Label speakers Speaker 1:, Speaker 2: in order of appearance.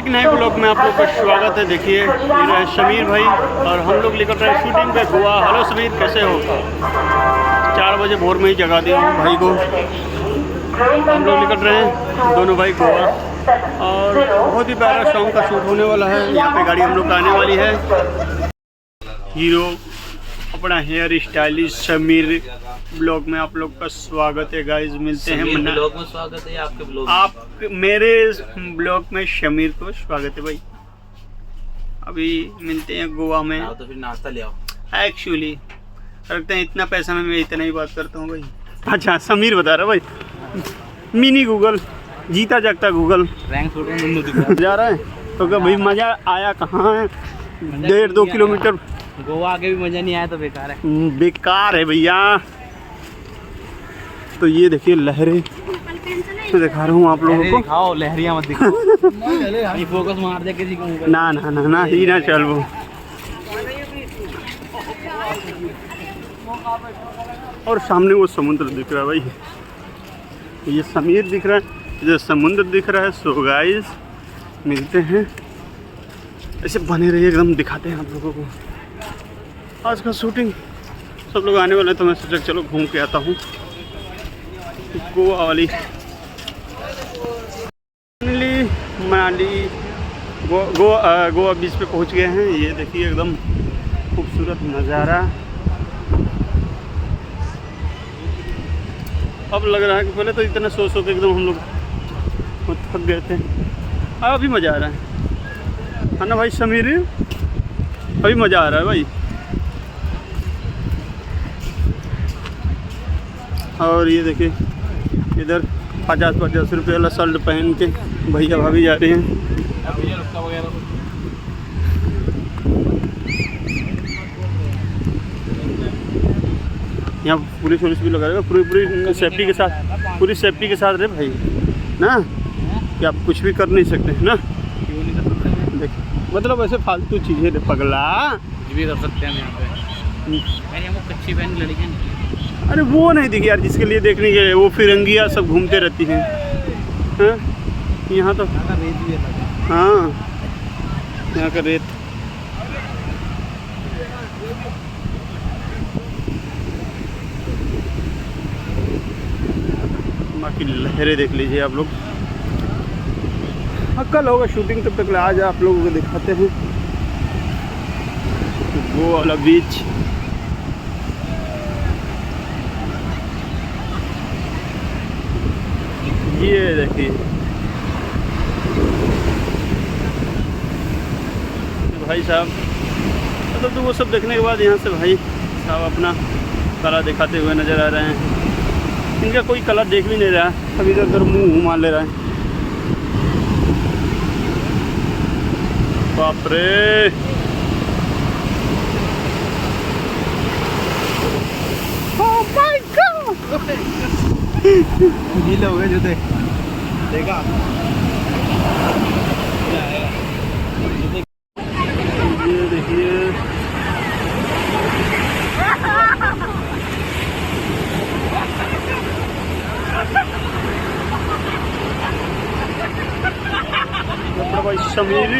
Speaker 1: एक नए ब्लॉग में आप लोग का स्वागत है। देखिए मेरा है समीर भाई और हम लोग निकल रहे हैं शूटिंग पे गोवा। हेलो समीर, कैसे हो? 4 बजे भोर में ही जगा दिया हूँ भाई को। हम लोग निकल रहे हैं दोनों भाई गोवा और बहुत ही प्यारा सॉन्ग का शूट होने वाला है। यहाँ पे गाड़ी हम लोग का आने वाली है। हीरो अपना हेयर स्टाइलिश समीर ब्लॉग में आप लोग का स्वागत है गाइस। मिलते हैं
Speaker 2: ब्लॉग में स्वागत है। आपके ब्लॉग
Speaker 1: आप मेरे ब्लॉग में समीर को स्वागत है भाई। अभी मिलते हैं गोवा में।
Speaker 2: तो फिर नाश्ता ले आओ।
Speaker 1: एक्चुअली रखते हैं, इतना पैसा में मैं इतना ही बात करता हूँ भाई। अच्छा समीर बता रहा भाई, मिनी गूगल, जीता जागता गूगल
Speaker 2: रैंक फोटो
Speaker 1: जा रहा है तो क्या भाई मज़ा आया कहाँ है? 1.5-2 किलोमीटर
Speaker 2: गोवा आके भी मजा नहीं आया तो बेकार है।
Speaker 1: बेकार है भैया। तो ये देखिए लहरें मैं दिखा रहा हूँ आप लोगों को।
Speaker 2: दिखाओ लहरियां मत दिखाओ। फोकस मार दे किसी को।
Speaker 1: ना ना ना ना ही ना चल वो। और सामने वो समुद्र दिख रहा है भाई। ये समीर दिख रहा है, ये समुद्र दिख रहा है। सो गाइस मिलते हैं, ऐसे बने रहिए एकदम, दिखाते हैं आप लोगों को आज का शूटिंग। सब लोग आने वाले हैं तो मैं सोचा चलो घूम के आता हूँ गोवा वाली मनाली गोवा बीच पे पहुँच गए हैं। ये देखिए एकदम खूबसूरत नज़ारा। अब लग रहा है कि पहले तो इतना सो के एकदम हम लोग थक गए थे। अभी मज़ा आ रहा है ना भाई समीर? अभी मज़ा आ रहा है भाई। और ये देखिए इधर 50-50 रुपये वाला शर्ट पहन के भैया भाभी जा रहे हैं। यहाँ पुलिस भी लगा रहेगा पूरी सेफ्टी के साथ, पूरी सेफ्टी के साथ रहे भाई ना, कि आप कुछ भी कर नहीं सकते ना। देखिए मतलब ऐसे फालतू चीज़ें पगला
Speaker 2: भी कर सकते हैं यहाँ पे। हमको कच्ची बहन लड़कियाँ।
Speaker 1: अरे वो नहीं दिखी यार, जिसके लिए देखने के लिए वो फिरंगियाँ सब घूमते रहती हैं। हाँ यहाँ तो
Speaker 2: रेत भी अलग है।
Speaker 1: हाँ यहाँ का रेत। बाकी लहरें देख लीजिए आप लोग। कल होगा शूटिंग, तब तक आज आप लोगों को दिखाते हैं वो वाला बीच। ये देखिए भाई साहब, मतलब तो वो सब देखने के बाद यहाँ से भाई साहब अपना कला दिखाते हुए नज़र आ रहे हैं। इनका कोई कला देख भी नहीं रहा, अभी इधर उधर मुँह मार ले रहा है। बाप रे ओह माय गॉड।
Speaker 2: गीले हो गए जूते। देखा
Speaker 1: ये देखिए भाई समीर